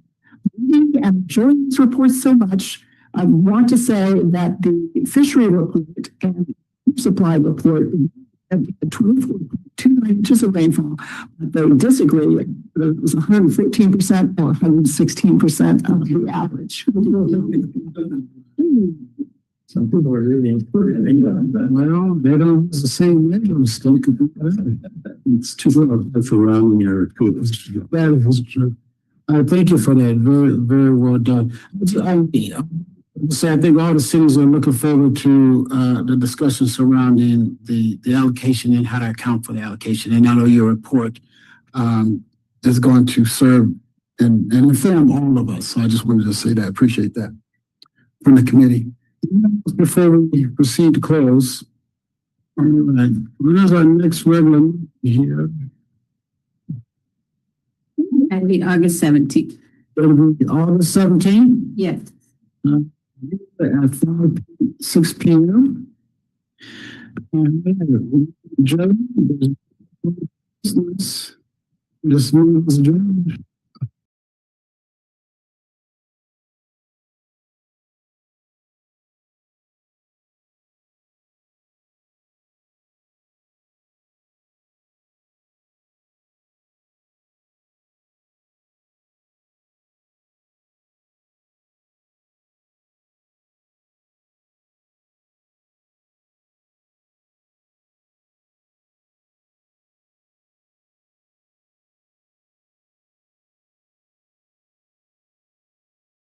Speaker 11: reading and enjoying these reports so much, I want to say that the fishery report and supply report have 24.29 inches of rainfall, but they disagree. It was 115% or 116% of the average.
Speaker 6: Some people are really important.
Speaker 1: Well, they don't use the same measurements.
Speaker 5: It's too little around your good.
Speaker 1: That is true. Thank you for that. Very, very well done. I think all the cities are looking forward to the discussion surrounding the allocation and how to account for the allocation. And I know your report is going to serve and inform all of us. So I just wanted to say that. Appreciate that from the committee. Before we proceed to close, all right, when is our next regular meeting here?
Speaker 7: That'd be August 17th.
Speaker 1: It'll be August 17th.
Speaker 7: Yes.
Speaker 1: At 6 p.m. This meeting is adjourned.